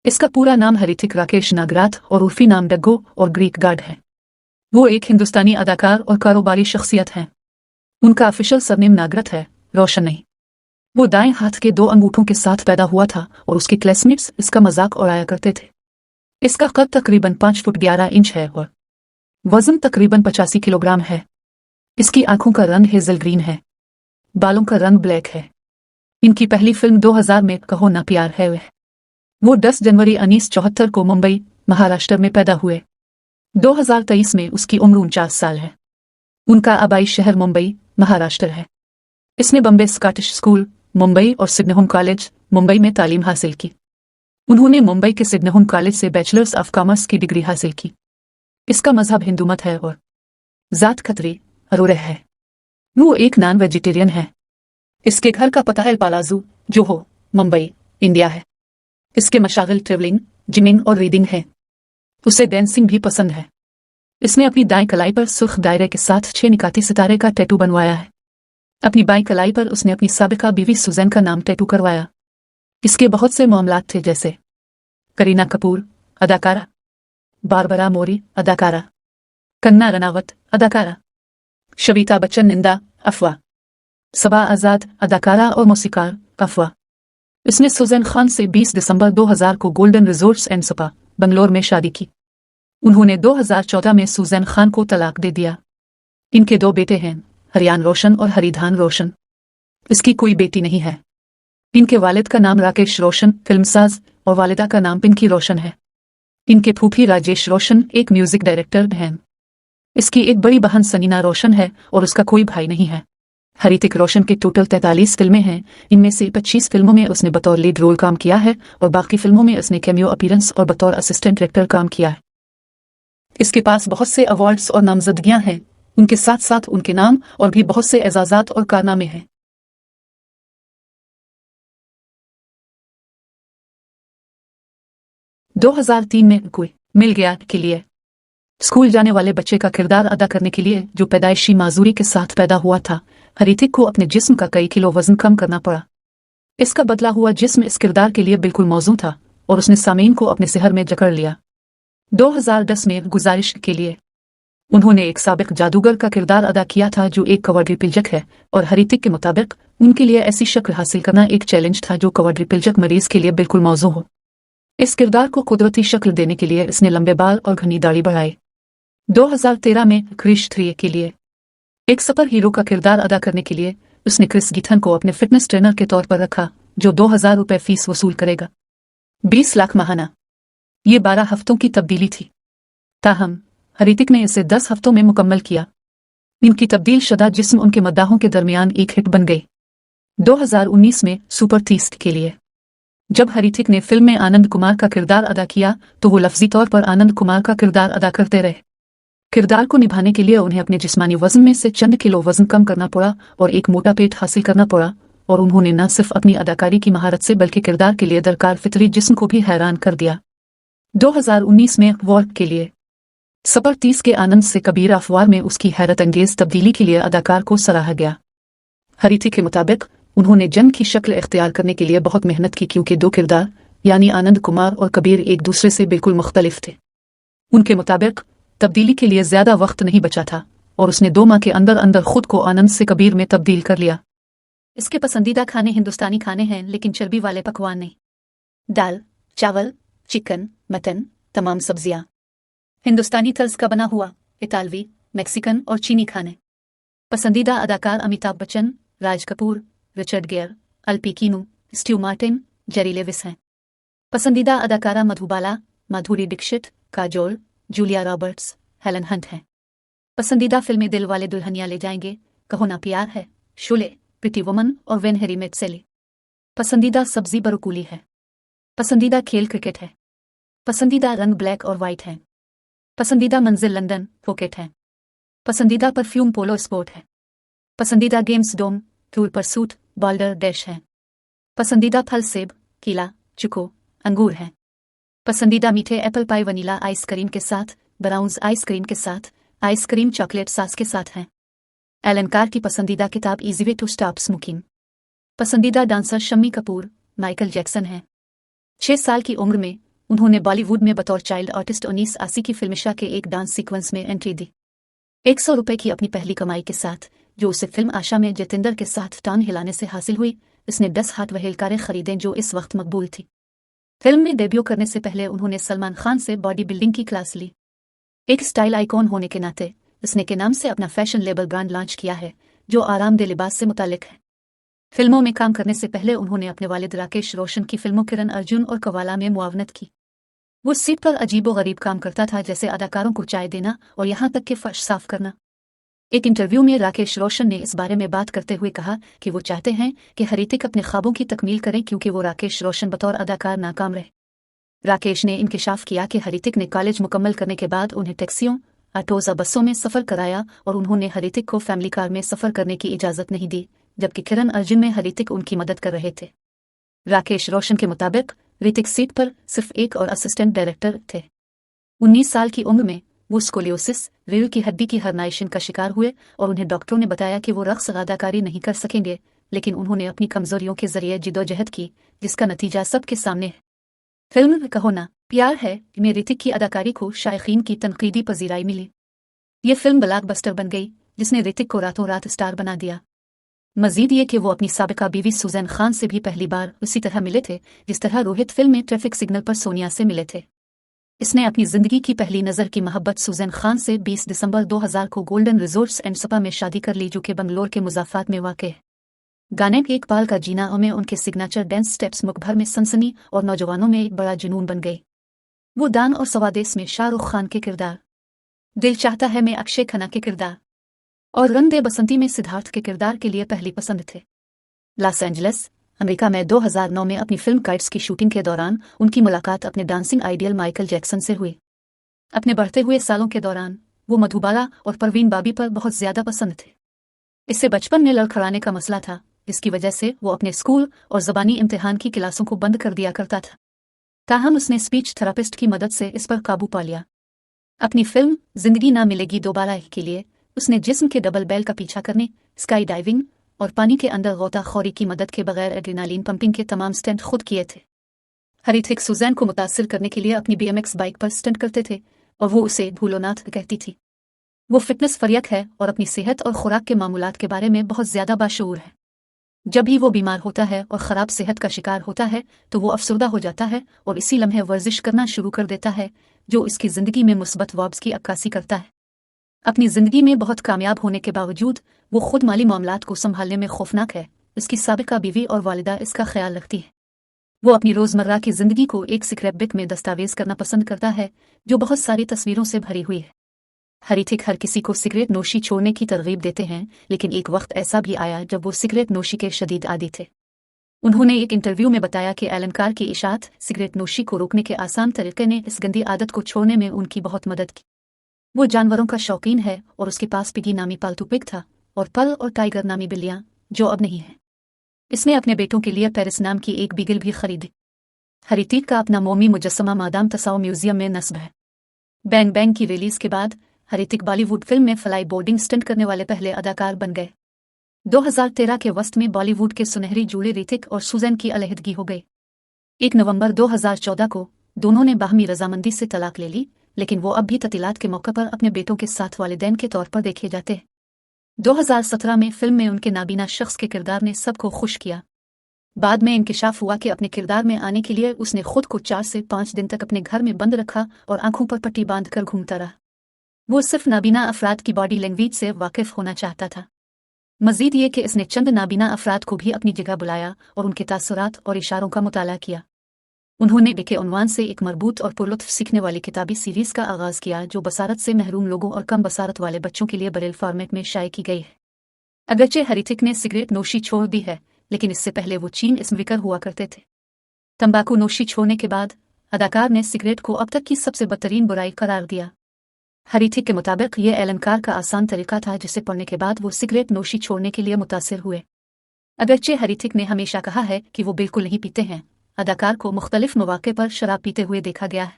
इसका पूरा नाम हरिथिक राकेश नागराथ और उर्फी नाम डग्गो और ग्रीक गार्ड है। वो एक हिंदुस्तानी अदाकार और कारोबारी शख्सियत हैं। उनका ऑफिशियल सरनेम नागरथ है, रोशन नहीं। वो दाएं हाथ के 2 अंगूठों के साथ पैदा हुआ था और उसके क्लासमेट्स इसका मजाक उड़ाया करते थे। इसका कद तकरीबन 5 फुट 11 इंच है और वजन तकरीबन 85 किलोग्राम है। इसकी आंखों का रंग हेजल ग्रीन है। बालों का रंग ब्लैक है। इनकी पहली फिल्म 2000 में कहो ना प्यार है वो 10 जनवरी 1974 को मुंबई, महाराष्ट्र में पैदा हुए। 2023 में उसकी उम्र 49 साल है। उनका आबाई शहर मुंबई, महाराष्ट्र है। इसने बॉम्बे स्कॉटिश स्कूल, मुंबई और सिडनहोम कॉलेज, मुंबई में तालीम हासिल की। उन्होंने मुंबई के सिडनहोम कॉलेज से बैचलर्स ऑफ कॉमर्स की डिग्री हासिल की। इसका मजहब हिंदू मत है और जात खत्री अरोरे है। वो एक नॉन वेजिटेरियन है। इसके घर का पता एल पालाजू, जोहो, मुंबई, इंडिया है। इसके मशागिल ट्रेवलिंग, जिमिंग और रीडिंग है। उसे डांसिंग भी पसंद है। इसने अपनी दाएं कलाई पर सुर्ख दायरे के साथ 6 निकाती सितारे का टैटू बनवाया है। अपनी बाईं कलाई पर उसने अपनी साबिका बीवी सुजैन का नाम टैटू करवाया। इसके बहुत से मामलात थे, जैसे करीना कपूर, अदाकारा, बारबरा मोरी, अदाकारा, कंगना रनावत, अदाकारा, शविता बच्चन, निंदा, अफवाह, सबा आजाद, अदाकारा और मौसीकार, अफवाह। इसने सुजैन खान से 20 दिसंबर 2000 को golden resorts and spa, Bangalore में शादी की। उन्होंने 2014 में सुजैन खान को तलाक दे दिया। इनके 2 बेटे हैं, हरियान रोशन और हरिधान रोशन। इसकी कोई बेटी नहीं है। इनके वालिद का नाम राकेश रोशन, फिल्मसाज, और वालिदा का नाम पिंकी रोशन है। इनके फूफी राजेश रोशन एक म्यूजिक डायरेक्टर हैं। इसकी एक बड़ी बहन सनीना रोशन है और उसका कोई भाई नहीं है। हरितिक रोशन के टोटल 43 फिल्में हैं। इनमें से 25 फिल्मों में उसने बतौर लीड रोल काम किया है और बाकी फिल्मों में उसने कैमियो अपीयरेंस और बतौर असिस्टेंट डायरेक्टर काम किया है। इसके पास बहुत से अवार्ड्स और नामजदगियां हैं। उनके साथ साथ उनके नाम और भी बहुत से एजाजात और कारनामे हैं। 2003 में कोई मिल गया के लिए स्कूल जाने वाले बच्चे का किरदार अदा करने के लिए, जो पैदाइशी माजूरी के साथ पैदा हुआ था, हरितिक को अपने जिस्म का कई किलो वजन कम करना पड़ा। इसका बदला हुआ जिस्म इस किरदार के लिए बिल्कुल मौजूद था और उसने सामीन को अपने सिहर में जकड़ लिया। 2010 में गुजारिश के लिए उन्होंने एक साबिक जादूगर का किरदार अदा किया था जो एक क्वाड्रिप्लेजिक है, और हरितिक के मुताबिक उनके लिए ऐसी शक्ल हासिल करना एक चैलेंज था जो क्वाड्रिप्लेजिक मरीज के लिए बिल्कुल मौजू हो। इस किरदार को कुदरती शक्ल देने के लिए इसने लंबे बाल और घनी दाढ़ी बढ़ाई। 2013 में क्रिश 3 के लिए एक सुपर हीरो का किरदार अदा करने के लिए उसने क्रिस गीथन को अपने फिटनेस ट्रेनर के तौर पर रखा, जो 2000 रुपये फीस वसूल करेगा। 20 लाख माहाना। ये 12 हफ्तों की तब्दीली थी। ताहम हरितिक ने इसे 10 हफ्तों में मुकम्मल किया। इनकी तब्दील शुदा जिस्म उनके मद्दाहों के दरमियान एक हिट बन गई। 2019 में सुपर 30 के लिए जब हरितिक ने फिल्म में आनंद कुमार का किरदार अदा किया तो वो लफ्जी तौर पर आनंद कुमार का किरदार अदा करते रहे। किरदार को निभाने के लिए उन्हें अपने जिस्मानी वजन में से चंद किलो वजन कम करना पड़ा और एक मोटा पेट हासिल करना पड़ा, और उन्होंने न सिर्फ अपनी अदाकारी की महारत से बल्कि किरदार के लिए दरकार फितरी जिस्म को भी हैरान कर दिया। 2019 में वॉर्क के लिए सुपर 30 के आनंद से कबीर अफवार में उसकी हैरत अंगेज तब्दीली के लिए अदाकार को सराहा गया। हरितिक के मुताबिक उन्होंने जन की शक्ल इख्तियार करने के लिए बहुत मेहनत की, क्योंकि 2 किरदार यानी आनंद कुमार और कबीर एक दूसरे से बिल्कुल मुख्तलिफ थे। उनके मुताबिक तब्दीली के लिए ज्यादा वक्त नहीं बचा था और उसने 2 माह के अंदर अंदर खुद को आनंद से कबीर में तब्दील कर लिया। इसके पसंदीदा खाने हिंदुस्तानी खाने हैं, लेकिन चर्बी वाले पकवान नहीं। दाल, चावल, चिकन, मटन, तमाम सब्जियां। हिंदुस्तानी तर्ज का बना हुआ, इतालवी, मैक्सिकन और चीनी खाने। पसंदीदा अदाकार Amitabh Bachchan, Raj Kapoor, Richard Gere, Al Pacino, Steve Martin, Jerry Lewis हैं। पसंदीदा अदाकारा Madhubala, Madhuri Dixit, Kajol, Julia Roberts, Helen Hunt हैं। पसंदीदा फिल्में दिल वाले दुल्हनिया ले जाएंगे, कहो ना प्यार है, शोले, प्रिटी वुमन और व्हेन हैरी मेट सैली। पसंदीदा सब्जी ब्रोकोली है। पसंदीदा खेल क्रिकेट है। पसंदीदा रंग ब्लैक और वाइट है। पसंदीदा मंजिल लंदन फोकेट है। पसंदीदा परफ्यूम पोलो स्पोर्ट है। पसंदीदा गेम्स डोम, टूर परसूट, बॉल्डर डैश है। पसंदीदा फल सेब, केला, चिकू, अंगूर है। पसंदीदा मीठे एप्पल पाई वनीला आइसक्रीम के साथ, ब्राउन्स आइसक्रीम के साथ, आइसक्रीम चॉकलेट सॉस के साथ हैं। एलन कार की पसंदीदा किताब easy way to stop smoking. पसंदीदा dancer Shammi Kapoor, Michael Jackson है। 6 साल की उम्र में उन्होंने बॉलीवुड में बतौर चाइल्ड आर्टिस्ट 1980 की फिल्मिशा के एक डांस सीक्वेंस में एंट्री दी। 100 रुपए की अपनी पहली कमाई के साथ, जो उसे फिल्म आशा में जितेंद्र के साथ टांग हिलाने से हासिल हुई, इसने 10 हाथ वहेल कारें खरीदें जो इस वक्त मकबूल थी। फिल्म में डेब्यू करने से पहले उन्होंने सलमान खान से बॉडी बिल्डिंग की क्लास ली। एक स्टाइल आइकॉन होने के नाते उसने के नाम से अपना फैशन लेबल ब्रांड लॉन्च किया है, जो आरामदेह लिबास से मुतालिक है। फिल्मों में काम करने से पहले उन्होंने अपने वालिद राकेश रोशन की फिल्मों किरण अर्जुन और कवाला में मुआवनत की। वो सीट पर अजीबोगरीब काम करता था, जैसे अदाकारों को चाय देना और यहाँ तक कि फर्श साफ करना। एक इंटरव्यू में राकेश रोशन ने इस बारे में बात करते हुए कहा कि वो चाहते हैं कि हृतिक अपने ख्वाबों की तकमील करें, क्योंकि वो राकेश रोशन बतौर अदाकार नाकाम रहे। राकेश ने इंकिशाफ किया कि हृतिक ने कॉलेज मुकम्मल करने के बाद उन्हें टैक्सियों, ऑटोज़ और बसों में सफ़र कराया और उन्होंने हृतिक को फैमिली कार में सफ़र करने की इजाज़त नहीं दी, जबकि किरण अर्जुन में हृतिक उनकी मदद कर रहे थे। राकेश रोशन के मुताबिक ऋतिक सीट पर सिर्फ एक और असिस्टेंट डायरेक्टर थे। 19 साल की उम्र में वो स्कोलियोसिस, रीढ़ की हड्डी की हर्नाइशन का शिकार हुए और उन्हें डॉक्टरों ने बताया कि वो रक्स अदाकारी नहीं कर सकेंगे, लेकिन उन्होंने अपनी कमजोरियों के जरिए जिदोजहद की, जिसका नतीजा सबके सामने है। फिल्म में कहो ना प्यार है में ऋतिक की अदाकारी को शायकीन की तनकीदी पजीराई मिली। ये फिल्म ब्लॉकबस्टर बन गई, जिसने ऋतिक को रातों रात स्टार बना दिया। मजीद ये कि वो अपनी साबिका बीवी सुजैन खान से भी पहली बार उसी तरह मिले थे जिस तरह रोहित फिल्म में ट्रैफिक सिग्नल पर सोनिया से मिले थे। इसने अपनी जिंदगी की पहली नज़र की मोहब्बत सुजैन खान से 20 दिसंबर 2000 को गोल्डन रिजोर्ट्स एंड स्पा में शादी कर ली, जो कि बंगलोर के मुज़ाफ़ात में वाक़ है। गाने एक पाल का जीना में उनके सिग्नेचर डांस स्टेप्स मुल्क भर में सनसनी और नौजवानों में एक बड़ा जुनून बन गए। वो दान और सवादेस में शाहरुख खान के किरदार, दिल चाहता है में अक्षय खन्ना के किरदार और रंग दे बसंती में सिद्धार्थ के किरदार के लिए पहली पसंद थे। लॉस एंजलिस, अमेरिका में 2009 में अपनी फिल्म काइट्स की शूटिंग के दौरान उनकी मुलाकात अपने डांसिंग आइडियल माइकल जैक्सन से हुई। अपने बढ़ते हुए सालों के दौरान वो मधुबाला और परवीन बाबी पर बहुत ज्यादा पसंद थे। इससे बचपन में लड़खड़ाने का मसला था, जिसकी वजह से वो अपने स्कूल और ज़बानी इम्तिहान की क्लासों को बंद कर दिया करता था। ताहम उसने स्पीच थेरापिस्ट की मदद से इस पर काबू पा लिया। अपनी फिल्म जिंदगी ना मिलेगी दोबारा के लिए उसने जिस्म के डबल बेल का पीछा करने, स्काई डाइविंग और पानी के अंदर गोताखोरी की मदद के बगैर एड्रेनालिन पंपिंग के तमाम स्टंट खुद किए थे। हृतिक सुजैन को मुतासिर करने के लिए अपनी BMX बाइक पर स्टंट करते थे और वो उसे भूलोनाथ कहती थी। वो फिटनेस फरियक है और अपनी सेहत और खुराक के मामूलात के बारे में बहुत ज्यादा बाशऊर है। जब भी वो बीमार होता है और ख़राब सेहत का शिकार होता है तो वो अफसरदा हो जाता है और इसी लम्हे वर्जिश करना शुरू कर देता है, जो इसकी ज़िंदगी में मुस्बत वाब्स की अक्कासी करता है। अपनी ज़िंदगी में बहुत कामयाब होने के बावजूद वो खुद माली मामलात को संभालने में खौफनाक है। इसकी साबिका बीवी और वालिदा इसका ख्याल रखती है। वो अपनी रोज़मर्रा की ज़िंदगी को एक स्क्रैपबुक में दस्तावेज़ करना पसंद करता है, जो बहुत सारी तस्वीरों से भरी हुई है। हृतिक हर किसी को सिगरेट नोशी छोड़ने की तरगीब देते हैं, लेकिन एक वक्त ऐसा भी आया जब वो सिगरेट नोशी के शदीद आदी थे। उन्होंने एक इंटरव्यू में बताया कि एलन कार की इशाअत सिगरेट नोशी को रोकने के आसान तरीके ने इस गंदी आदत को छोड़ने में उनकी बहुत मदद की। वो जानवरों का शौकीन है और उसके पास पिगी नामी पालतू पिग था और पल और टाइगर नामी बिल्लियाँ, जो अब नहीं है। इसने अपने बेटों के लिए पेरिस नाम की एक बीगल भी खरीदी। हृतिक का अपना मोमी मुजस्समा मादाम तसाओ म्यूजियम में नस्ब है। बैंग बैंग की रिलीज के बाद हृतिक बॉलीवुड फिल्म में फ्लाई बोर्डिंग स्टंट करने वाले पहले अदाकार बन गए। 2013 के वस्त में बॉलीवुड के सुनहरी जोड़े ऋतिक और सुजैन की अलहदगी हो गई। 1 नवंबर 2014 को दोनों ने बाहमी रजामंदी से तलाक ले ली, लेकिन वो अब भी ततीलात के मौके पर अपने बेटों के साथ वालिदैन के तौर पर देखे जाते हैं। 2017 में फिल्म में उनके नाबीना शख्स के किरदार ने सबको खुश किया। बाद में इंकिशाफ हुआ कि अपने किरदार में आने के लिए उसने खुद को 4 से 5 दिन तक अपने घर में बंद रखा और आंखों पर पट्टी बांध कर घूमता रहा। वो सिर्फ नाबीना अफराद की बॉडी लैंग्वेज से वाकिफ होना चाहता था। मजीद ये कि इसने चंद नाबीना अफराद को भी अपनी जगह बुलाया और उनके तासुरात और इशारों का मुताला किया। उन्होंने के उन्वान से एक मरबूत और पुरलुत्फ सीखने वाली किताबी सीरीज का आगाज किया, जो बसारत से महरूम लोगों और कम बसारत वाले बच्चों के लिए बरेल फॉर्मेट में शाये की गई है। अगरचे हृतिक ने सिगरेट नोशी छोड़ दी है, लेकिन इससे पहले वो चीन इसम विकर हुआ करते थे। तंबाकू नोशी छोड़ने के बाद अदाकार ने सिगरेट को अब तक की सबसे बदतरीन बुराई करार दिया। हृतिक के मुताबिक ये एलन कार का आसान तरीका था, जिसे पढ़ने के बाद वो सिगरेट नोशी छोड़ने के लिए मुतासिर हुए। अगरचे हृतिक ने हमेशा कहा है कि वो बिल्कुल नहीं पीते हैं, अदाकार को मुख्तलिफ मौके पर शराब पीते हुए देखा गया है।